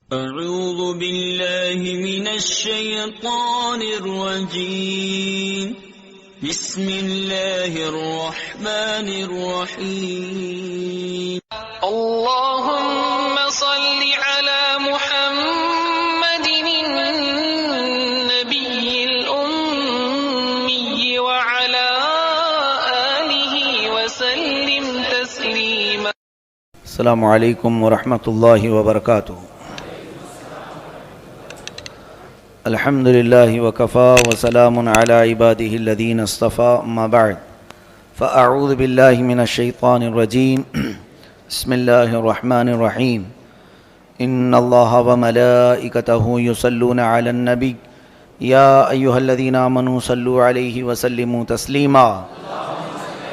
أعوذ بالله من الشيطان الرجيم بسم الله الرحمن الرحيم اللهم صل على محمد النبي الأمي وعلى آله وسلم تسليما. السلام علیکم ورحمۃ اللہ وبرکاتہ. الحمد للہ وکفا وسلام علی عباده الذین اصطفى. اما بعد فاعوذ باللہ من الشیطان الرجیم. بسم اللہ الرحمن الرحیم. ان اللہ وملائکتہ یصلون علی النبی یا ایہا الذین آمنوا صلوا علیہ وسلموا تسلیما.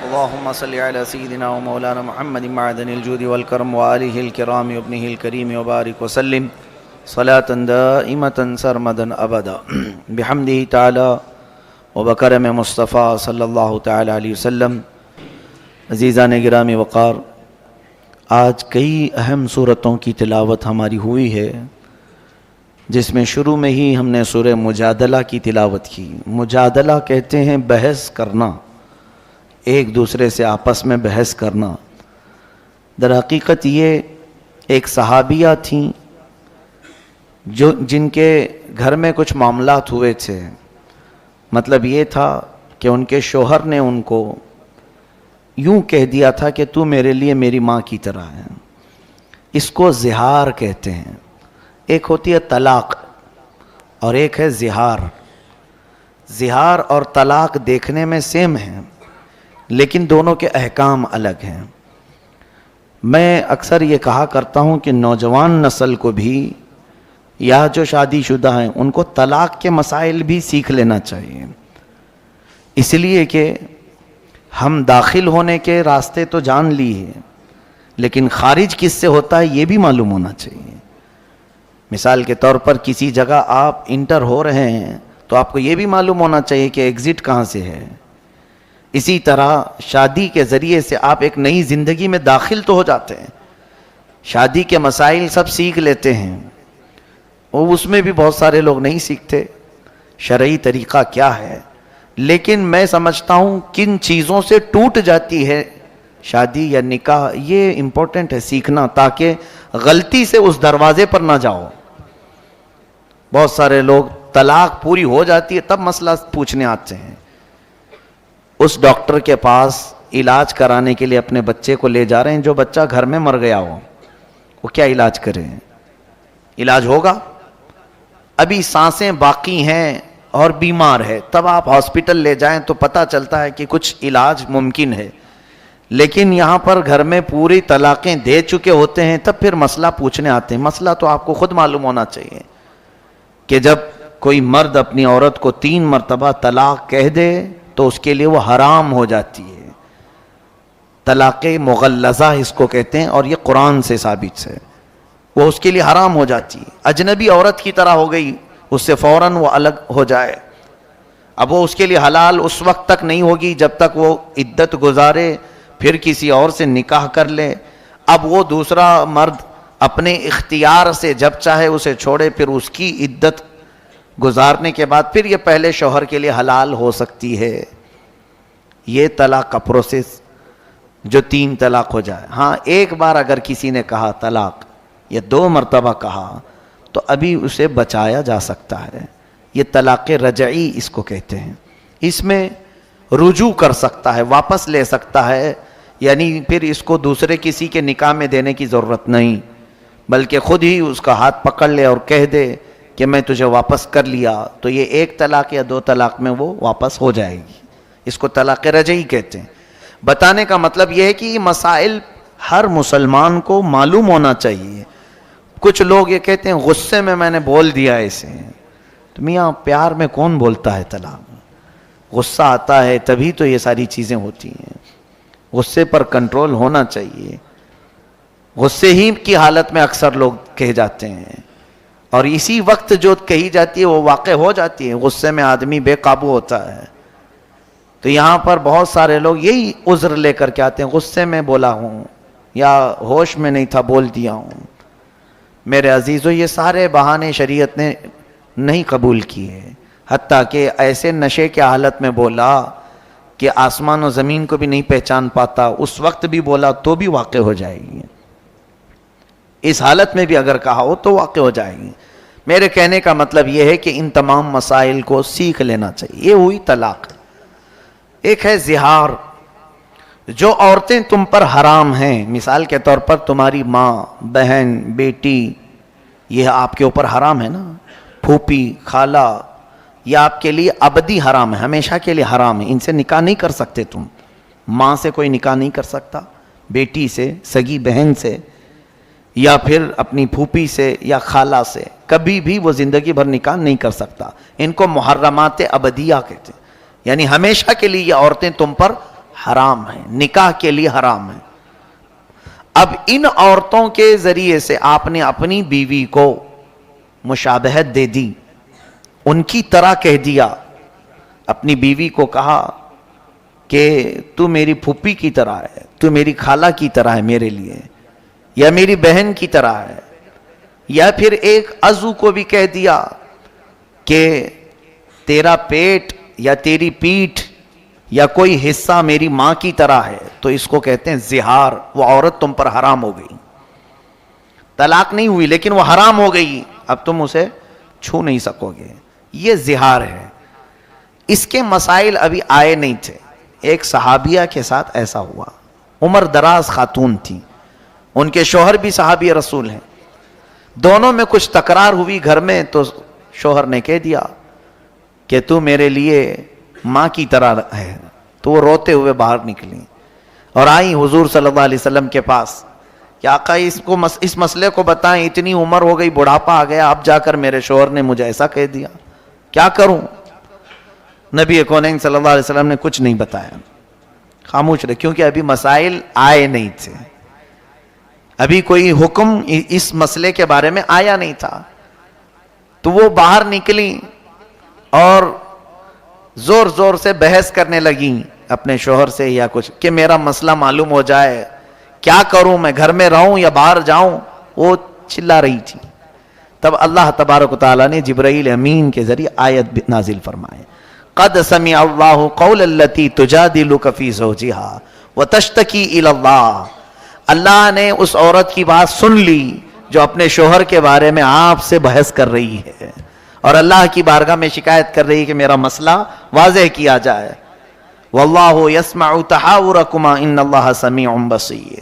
اللہم صل علی سیدنا و مولانا محمد معدن الجود والکرم وآلہ الکرام وابنہ الکریم وبارک وسلم صلاة دائمة سرمدا ابدا بحمدہ تعالی وبکرم مصطفیٰ صلی اللہ تعالی علیہ وسلم. عزیزان گرامی وقار، آج کئی اہم صورتوں کی تلاوت ہماری ہوئی ہے، جس میں شروع میں ہی ہم نے سورہ مجادلہ کی تلاوت کی. مجادلہ کہتے ہیں بحث کرنا، ایک دوسرے سے آپس میں بحث کرنا. در حقیقت یہ ایک صحابیہ تھیں جن کے گھر میں کچھ معاملات ہوئے تھے. مطلب یہ تھا کہ ان کے شوہر نے ان کو یوں کہہ دیا تھا کہ تو میرے لیے میری ماں کی طرح ہے. اس کو زہار کہتے ہیں. ایک ہوتی ہے طلاق اور ایک ہے زہار. زہار اور طلاق دیکھنے میں سیم ہیں لیکن دونوں کے احکام الگ ہیں. میں اکثر یہ کہا کرتا ہوں کہ نوجوان نسل کو بھی یا جو شادی شدہ ہیں ان کو طلاق کے مسائل بھی سیکھ لینا چاہیے، اس لیے کہ ہم داخل ہونے کے راستے تو جان لی ہے لیکن خارج کس سے ہوتا ہے یہ بھی معلوم ہونا چاہیے. مثال کے طور پر کسی جگہ آپ انٹر ہو رہے ہیں تو آپ کو یہ بھی معلوم ہونا چاہیے کہ ایگزٹ کہاں سے ہے. اسی طرح شادی کے ذریعے سے آپ ایک نئی زندگی میں داخل تو ہو جاتے ہیں، شادی کے مسائل سب سیکھ لیتے ہیں، اور اس میں بھی بہت سارے لوگ نہیں سیکھتے شرعی طریقہ کیا ہے. لیکن میں سمجھتا ہوں کن چیزوں سے ٹوٹ جاتی ہے شادی یا نکاح، یہ امپورٹنٹ ہے سیکھنا، تاکہ غلطی سے اس دروازے پر نہ جاؤ. بہت سارے لوگ طلاق پوری ہو جاتی ہے تب مسئلہ پوچھنے آتے ہیں. اس ڈاکٹر کے پاس علاج کرانے کے لیے اپنے بچے کو لے جا رہے ہیں جو بچہ گھر میں مر گیا ہو، وہ کیا علاج کریں؟ علاج ہوگا؟ ابھی سانسیں باقی ہیں اور بیمار ہے، تب آپ ہاسپٹل لے جائیں تو پتہ چلتا ہے کہ کچھ علاج ممکن ہے. لیکن یہاں پر گھر میں پوری طلاقیں دے چکے ہوتے ہیں تب پھر مسئلہ پوچھنے آتے ہیں. مسئلہ تو آپ کو خود معلوم ہونا چاہیے کہ جب کوئی مرد اپنی عورت کو 3 مرتبہ طلاق کہہ دے تو اس کے لیے وہ حرام ہو جاتی ہے. طلاق مغلظہ اس کو کہتے ہیں اور یہ قرآن سے ثابت ہے. وہ اس کے لیے حرام ہو جاتی ہے، اجنبی عورت کی طرح ہو گئی، اس سے فوراً وہ الگ ہو جائے. اب وہ اس کے لیے حلال اس وقت تک نہیں ہوگی جب تک وہ عدت گزارے، پھر کسی اور سے نکاح کر لے. اب وہ دوسرا مرد اپنے اختیار سے جب چاہے اسے چھوڑے، پھر اس کی عدت گزارنے کے بعد پھر یہ پہلے شوہر کے لیے حلال ہو سکتی ہے. یہ طلاق کا پروسیس جو 3 طلاق ہو جائے. ہاں ایک بار اگر کسی نے کہا طلاق یا 2 مرتبہ کہا تو ابھی اسے بچایا جا سکتا ہے. یہ طلاق رجعی اس کو کہتے ہیں. اس میں رجوع کر سکتا ہے، واپس لے سکتا ہے، یعنی پھر اس کو دوسرے کسی کے نکاح میں دینے کی ضرورت نہیں، بلکہ خود ہی اس کا ہاتھ پکڑ لے اور کہہ دے کہ میں تجھے واپس کر لیا، تو یہ 1 طلاق یا 2 طلاق میں وہ واپس ہو جائے گی. اس کو طلاق رجعی کہتے ہیں. بتانے کا مطلب یہ ہے کہ یہ مسائل ہر مسلمان کو معلوم ہونا چاہیے. کچھ لوگ یہ کہتے ہیں غصے میں نے بول دیا اسے. تو میاں پیار میں کون بولتا ہے طلاق؟ غصہ آتا ہے تبھی تو یہ ساری چیزیں ہوتی ہیں. غصے پر کنٹرول ہونا چاہیے. غصے ہی کی حالت میں اکثر لوگ کہہ جاتے ہیں اور اسی وقت جو کہی جاتی ہے وہ واقع ہو جاتی ہے. غصے میں آدمی بے قابو ہوتا ہے. تو یہاں پر بہت سارے لوگ یہی عذر لے کر کے آتے ہیں، غصے میں بولا ہوں یا ہوش میں نہیں تھا بول دیا ہوں. میرے عزیزو یہ سارے بہانے شریعت نے نہیں قبول کیے، حتیٰ کہ ایسے نشے کے حالت میں بولا کہ آسمان و زمین کو بھی نہیں پہچان پاتا، اس وقت بھی بولا تو بھی واقع ہو جائے گی، اس حالت میں بھی اگر کہا ہو تو واقع ہو جائے گی۔ میرے کہنے کا مطلب یہ ہے کہ ان تمام مسائل کو سیکھ لینا چاہیے۔ یہ ہوئی طلاق۔ ایک ہے زہار، جو عورتیں تم پر حرام ہیں، مثال کے طور پر تمہاری ماں، بہن، بیٹی، یہ آپ کے اوپر حرام ہے نا، پھوپھی، خالہ، یہ آپ کے لیے ابدی حرام ہے، ہمیشہ کے لیے حرام ہے، ان سے نکاح نہیں کر سکتے تم۔ ماں سے کوئی نکاح نہیں کر سکتا، بیٹی سے، سگی بہن سے، یا پھر اپنی پھوپھی سے یا خالہ سے، کبھی بھی وہ زندگی بھر نکاح نہیں کر سکتا۔ ان کو محرمات ابدیہ کہتے ہیں، یعنی ہمیشہ کے لیے یہ عورتیں تم پر حرام ہیں، نکاح کے لیے حرام ہیں۔ اب ان عورتوں کے ذریعے سے آپ نے اپنی بیوی کو مشابہت دے دی، ان کی طرح کہہ دیا، اپنی بیوی کو کہا کہ تو میری پھوپھی کی طرح ہے، تو میری خالہ کی طرح ہے میرے لیے، یا میری بہن کی طرح ہے، یا پھر ایک عضو کو بھی کہہ دیا کہ تیرا پیٹ یا تیری پیٹھ یا کوئی حصہ میری ماں کی طرح ہے، تو اس کو کہتے ہیں زہار۔ وہ عورت تم پر حرام ہو گئی، طلاق نہیں ہوئی لیکن وہ حرام ہو گئی، اب تم اسے چھو نہیں سکو گے، یہ زہار ہے۔ اس کے مسائل ابھی آئے نہیں تھے۔ ایک صحابیہ کے ساتھ ایسا ہوا، عمر دراز خاتون تھی، ان کے شوہر بھی صحابی رسول ہیں، دونوں میں کچھ تکرار ہوئی گھر میں، تو شوہر نے کہہ دیا کہ تو میرے لیے ماں کی طرح ہے، تو وہ روتے ہوئے باہر نکلی اور آئی حضور صلی اللہ علیہ وسلم کے پاس کہ آقا اس مسئلے کو بتائیں، اتنی عمر ہو گئی، بڑھاپا آ گیا، اب جا کر میرے شوہر نے مجھے ایسا کہہ دیا، کیا کروں؟ نبی کونین صلی اللہ علیہ وسلم نے کچھ نہیں بتایا، خاموش رہے، کیونکہ ابھی مسائل آئے نہیں تھے، ابھی کوئی حکم اس مسئلے کے بارے میں آیا نہیں تھا۔ تو وہ باہر نکلی اور زور زور سے بحث کرنے لگیں اپنے شوہر سے یا کچھ، کہ میرا مسئلہ معلوم ہو جائے، کیا کروں، میں گھر میں رہوں یا باہر جاؤں، وہ چلا رہی تھی۔ تب اللہ تبارک و تعالیٰ نے جبرائیل امین کے ذریعے آیت نازل فرمائے، قد سمع اللہ قول التی تجادلک فی زوجہا وتشتکی الی اللہ، اللہ نے اس عورت کی بات سن لی جو اپنے شوہر کے بارے میں آپ سے بحث کر رہی ہے اور اللہ کی بارگاہ میں شکایت کر رہی ہے کہ میرا مسئلہ واضح کیا جائے۔ واللہ یسمع تحاورکما ان اللہ سمیع بصیر،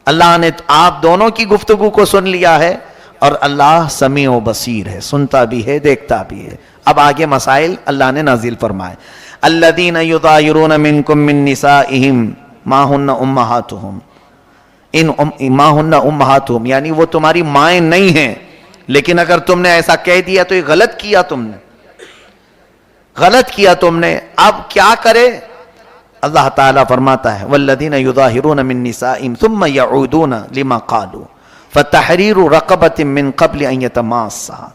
اللہ نے آپ دونوں کی گفتگو کو سن لیا ہے اور اللہ سمیع و بصیر ہے، سنتا بھی ہے، دیکھتا بھی ہے۔ اب آگے مسائل اللہ نے نازل فرمائے، الذین یظاہرون منکم من نسائہم ما ہن امہاتہم، ما ہن امہاتہم، یعنی وہ تمہاری مائیں نہیں ہیں، لیکن اگر تم نے ایسا کہہ دیا تو یہ غلط کیا تم نے، غلط کیا تم نے۔ اب کیا کرے؟ اللہ تعالیٰ فرماتا ہے والذین یظاہرون من نسائہم ثم یعودون لما قالوا فتحریر رقبۃ من قبل ان یتماسا،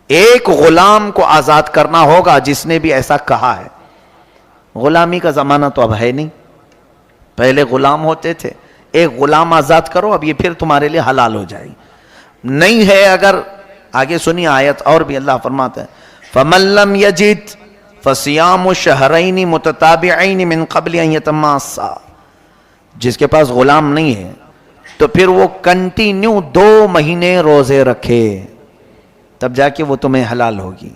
ایک غلام کو آزاد کرنا ہوگا جس نے بھی ایسا کہا ہے۔ غلامی کا زمانہ تو اب ہے نہیں، پہلے غلام ہوتے تھے، ایک غلام آزاد کرو، اب یہ پھر تمہارے لیے حلال ہو جائے گی۔ نہیں ہے اگر، آگے سنی آیت اور بھی اللہ فرماتا ہے فَمَن لَّمْ يَجِدْ فَصِيَامُ شَهْرَيْنِ مُتَتَابِعَيْنِ مِن قَبْلِ أَن يَتَمَاسَّا، جس کے پاس غلام نہیں ہے تو پھر وہ کنٹینیو 2 مہینے روزے رکھے، تب جا کے وہ تمہیں حلال ہوگی۔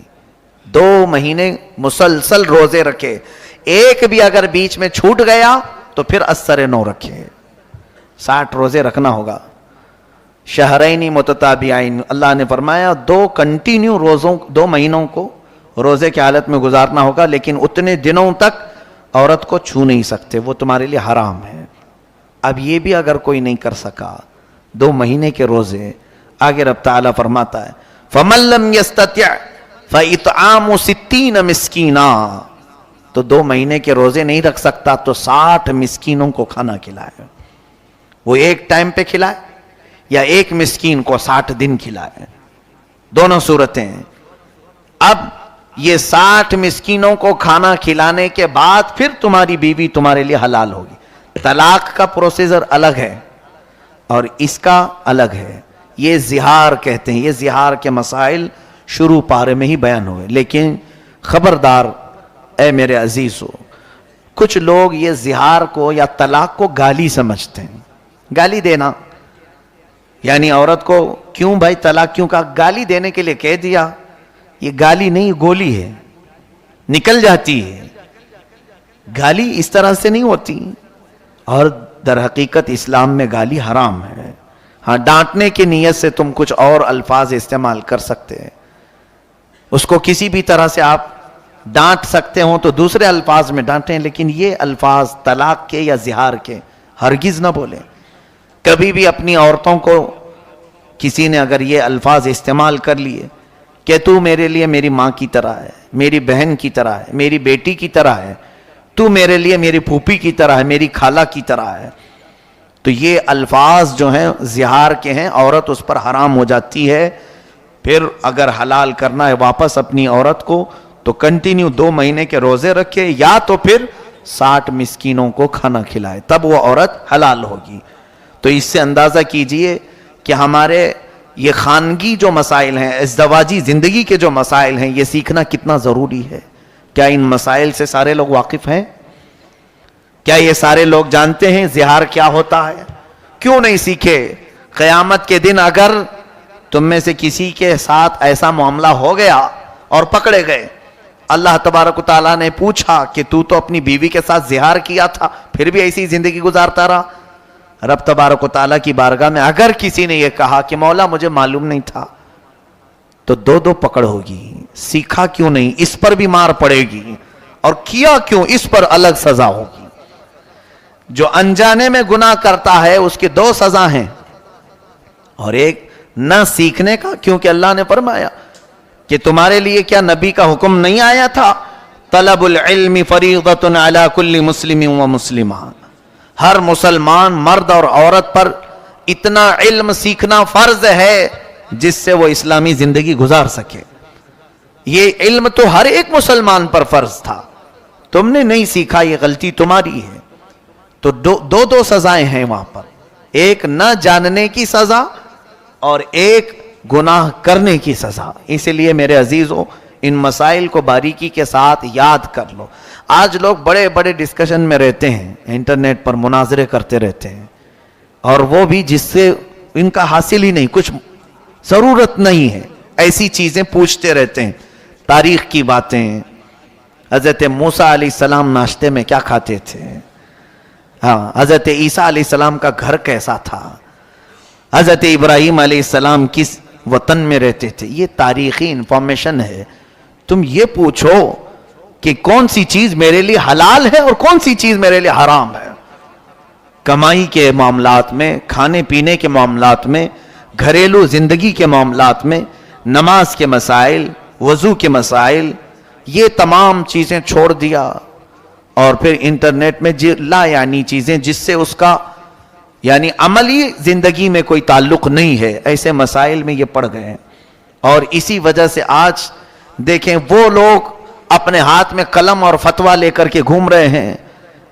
2 مہینے مسلسل روزے رکھے، ایک بھی اگر بیچ میں چھوٹ گیا تو پھر اثر 9 رکھے، 60 روزے رکھنا ہوگا۔ شہرین متتابعین، اللہ نے فرمایا 2 کنٹینیو روزوں، 2 مہینوں کو روزے کی حالت میں گزارنا ہوگا، لیکن اتنے دنوں تک عورت کو چھو نہیں سکتے، وہ تمہارے لیے حرام ہے۔ اب یہ بھی اگر کوئی نہیں کر سکا 2 مہینے کے روزے، آگے رب تعالیٰ فرماتا ہے فَمَن لَّمْ يَسْتَطِعْ فَإِطْعَامُ 60 مِسْكِينًا، تو 2 مہینے کے روزے نہیں رکھ سکتا تو 60 مسکینوں کو کھانا کھلائے، وہ ایک ٹائم پہ کھلائے یا ایک مسکین کو 60 دن کھلائے، دونوں صورتیں ہیں۔ اب یہ 60 مسکینوں کو کھانا کھلانے کے بعد پھر تمہاری بیوی تمہارے لیے حلال ہوگی۔ طلاق کا پروسیجر الگ ہے اور اس کا الگ ہے، یہ زہار کہتے ہیں. یہ زہار کے مسائل شروع پارے میں ہی بیان ہوئے. لیکن خبردار اے میرے عزیزو، کچھ لوگ یہ زہار کو یا طلاق کو گالی سمجھتے ہیں. گالی دینا یعنی عورت کو کیوں بھائی طلاق کیوں کہا؟ گالی دینے کے لیے کہہ دیا. یہ گالی نہیں، گولی ہے، نکل جاتی ہے. گالی اس طرح سے نہیں ہوتی. اور در حقیقت اسلام میں گالی حرام ہے. ہاں، ڈانٹنے کی نیت سے تم کچھ اور الفاظ استعمال کر سکتے ہیں. اس کو کسی بھی طرح سے آپ ڈانٹ سکتے ہوں تو دوسرے الفاظ میں ڈانٹیں، لیکن یہ الفاظ طلاق کے یا زہار کے ہرگز نہ بولیں. کبھی بھی اپنی عورتوں کو کسی نے اگر یہ الفاظ استعمال کر لیے کہ تو میرے لیے میری ماں کی طرح ہے، میری بہن کی طرح ہے، میری بیٹی کی طرح ہے، تو میرے لیے میری پھوپھی کی طرح ہے، میری خالہ کی طرح ہے، تو یہ الفاظ جو ہیں زہار کے ہیں. عورت اس پر حرام ہو جاتی ہے. پھر اگر حلال کرنا ہے واپس اپنی عورت کو تو کنٹینیو 2 مہینے کے روزے رکھے یا تو پھر 60 مسکینوں کو کھانا کھلائے، تب وہ عورت حلال ہوگی. تو اس سے اندازہ کیجئے کہ ہمارے یہ خانگی جو مسائل ہیں، ازدواجی زندگی کے جو مسائل ہیں، یہ سیکھنا کتنا ضروری ہے. کیا ان مسائل سے سارے لوگ واقف ہیں؟ کیا یہ سارے لوگ جانتے ہیں زہار کیا ہوتا ہے؟ کیوں نہیں سیکھے؟ قیامت کے دن اگر تم میں سے کسی کے ساتھ ایسا معاملہ ہو گیا اور پکڑے گئے، اللہ تبارک و تعالیٰ نے پوچھا کہ تو اپنی بیوی کے ساتھ زہار کیا تھا پھر بھی ایسی زندگی گزارتا رہا. رب تبارک و تعالیٰ کی بارگاہ میں اگر کسی نے یہ کہا کہ مولا مجھے معلوم نہیں تھا، تو 2 پکڑ ہوگی. سیکھا کیوں نہیں، اس پر بھی مار پڑے گی، اور کیا کیوں، اس پر الگ سزا ہوگی. جو انجانے میں گناہ کرتا ہے اس کی 2 سزا ہیں، اور ایک نہ سیکھنے کا، کیونکہ اللہ نے فرمایا کہ تمہارے لیے کیا نبی کا حکم نہیں آیا تھا؟ طلب العلم فریضۃ علی کل مسلم و مسلمہ. ہر مسلمان مرد اور عورت پر اتنا علم سیکھنا فرض ہے جس سے وہ اسلامی زندگی گزار سکے. یہ علم تو ہر ایک مسلمان پر فرض تھا، تم نے نہیں سیکھا، یہ غلطی تمہاری ہے. تو 2 سزائیں ہیں وہاں پر، ایک نہ جاننے کی سزا اور ایک گناہ کرنے کی سزا. اس لیے میرے عزیزو ان مسائل کو باریکی کے ساتھ یاد کر لو. آج لوگ بڑے بڑے ڈسکشن میں رہتے ہیں، انٹرنیٹ پر مناظرے کرتے رہتے ہیں، اور وہ بھی جس سے ان کا حاصل ہی نہیں، کچھ ضرورت نہیں ہے، ایسی چیزیں پوچھتے رہتے ہیں. تاریخ کی باتیں، حضرت موسیٰ علیہ السلام ناشتے میں کیا کھاتے تھے، ہاں حضرت عیسیٰ علیہ السلام کا گھر کیسا تھا، حضرت ابراہیم علیہ السلام کس وطن میں رہتے تھے، یہ تاریخی انفارمیشن ہے. تم یہ پوچھو کہ کون سی چیز میرے لیے حلال ہے اور کون سی چیز میرے لیے حرام ہے. کمائی کے معاملات میں، کھانے پینے کے معاملات میں، گھریلو زندگی کے معاملات میں، نماز کے مسائل، وضو کے مسائل، یہ تمام چیزیں چھوڑ دیا، اور پھر انٹرنیٹ میں لا یعنی چیزیں جس سے اس کا یعنی عملی زندگی میں کوئی تعلق نہیں ہے، ایسے مسائل میں یہ پڑ گئے ہیں. اور اسی وجہ سے آج دیکھیں وہ لوگ اپنے ہاتھ میں قلم اور فتویٰ لے کر کے گھوم رہے ہیں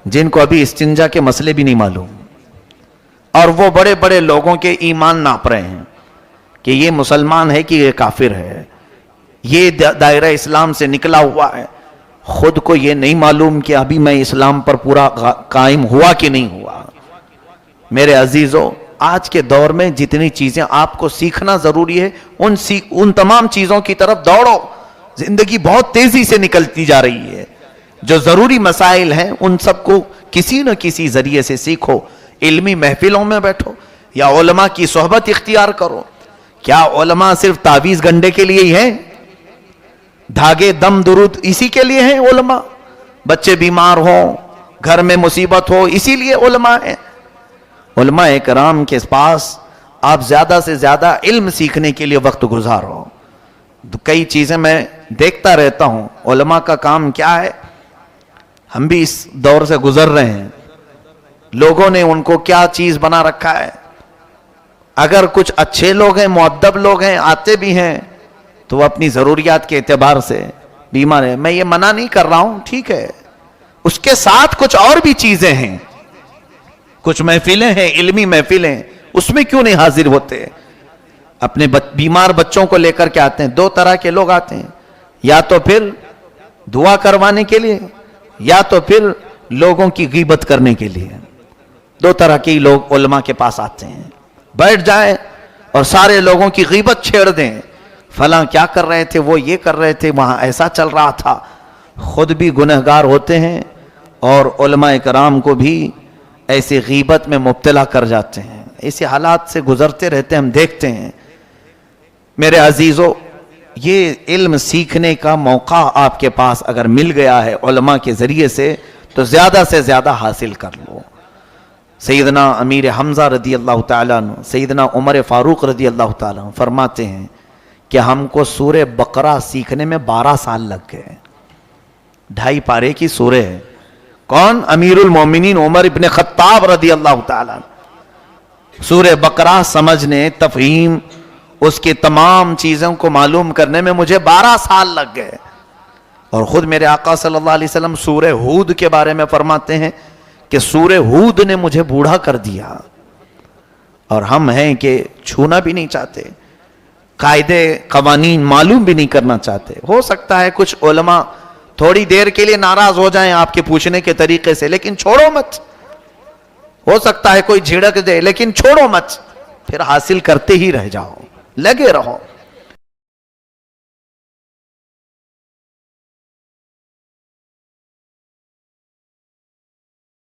جن کو ابھی استنجا کے مسئلے بھی نہیں معلوم، اور وہ بڑے بڑے لوگوں کے ایمان ناپ رہے ہیں کہ یہ مسلمان ہے کہ یہ کافر ہے، یہ دائرہ اسلام سے نکلا ہوا ہے. خود کو یہ نہیں معلوم کہ ابھی میں اسلام پر پورا قائم ہوا کہ نہیں ہوا. میرے عزیزو آج کے دور میں جتنی چیزیں آپ کو سیکھنا ضروری ہے ان تمام چیزوں کی طرف دوڑو. زندگی بہت تیزی سے نکلتی جا رہی ہے. جو ضروری مسائل ہیں ان سب کو کسی نہ کسی ذریعے سے سیکھو. علمی محفلوں میں بیٹھو یا علماء کی صحبت اختیار کرو. کیا علماء صرف تعویذ گنڈے کے لیے ہی ہیں؟ دھاگے دم درود اسی کے لیے ہیں علماء؟ بچے بیمار ہوں، گھر میں مصیبت ہو، اسی لیے علماء ہیں؟ علماء کرام کے پاس آپ زیادہ سے زیادہ علم سیکھنے کے لیے وقت گزارو. کئی چیزیں میں دیکھتا رہتا ہوں، علماء کا کام کیا ہے. ہم بھی اس دور سے گزر رہے ہیں. لوگوں نے ان کو کیا چیز بنا رکھا ہے. اگر کچھ اچھے لوگ ہیں، مؤدب لوگ ہیں، آتے بھی ہیں، تو وہ اپنی ضروریات کے اعتبار سے بیمار ہے. میں یہ منع نہیں کر رہا ہوں، ٹھیک ہے. اس کے ساتھ کچھ اور بھی چیزیں ہیں، کچھ محفلیں ہیں، علمی محفلیں، اس میں کیوں نہیں حاضر ہوتے؟ اپنے بیمار بچوں کو لے کر کے آتے ہیں. دو طرح کے لوگ آتے ہیں, یا تو پھر دعا کروانے کے لیے, یا تو پھر لوگوں کی غیبت کرنے کے لیے. دو طرح کے لوگ علماء کے پاس آتے ہیں, بیٹھ جائیں اور سارے لوگوں کی غیبت چھیڑ دیں. فلاں کیا کر رہے تھے, وہ یہ کر رہے تھے, وہاں ایسا چل رہا تھا. خود بھی گنہگار ہوتے ہیں اور علماء کرام کو بھی ایسی غیبت میں مبتلا کر جاتے ہیں. ایسے حالات سے گزرتے رہتے ہیں, ہم دیکھتے ہیں. میرے عزیزو, یہ علم سیکھنے کا موقع آپ کے پاس اگر مل گیا ہے علماء کے ذریعے سے تو زیادہ سے زیادہ حاصل کر لو. سیدنا امیر حمزہ رضی اللہ تعالیٰ عنہ, سیدنا عمر فاروق رضی اللہ تعالیٰ عنہ فرماتے ہیں کہ ہم کو سورہ بقرہ سیکھنے میں 12 سال لگ گئے. 2.5 پارے کی سورہ ہے. کون؟ امیر المومنین عمر ابن خطاب رضی اللہ تعالیٰ عنہ. سورہ بقرہ سمجھنے, تفہیم, اس کی تمام چیزوں کو معلوم کرنے میں مجھے 12 سال لگ گئے. اور خود میرے آقا صلی اللہ علیہ وسلم سورہ ہود کے بارے میں فرماتے ہیں کہ سورہ ہود نے مجھے بوڑھا کر دیا. اور ہم ہیں کہ چھونا بھی نہیں چاہتے, قاعدے قوانین معلوم بھی نہیں کرنا چاہتے. ہو سکتا ہے کچھ علماء تھوڑی دیر کے لیے ناراض ہو جائیں آپ کے پوچھنے کے طریقے سے, لیکن چھوڑو مت. ہو سکتا ہے کوئی جھڑک دے, لیکن چھوڑو مت, پھر حاصل کرتے ہی رہ جاؤ, لگے رہو.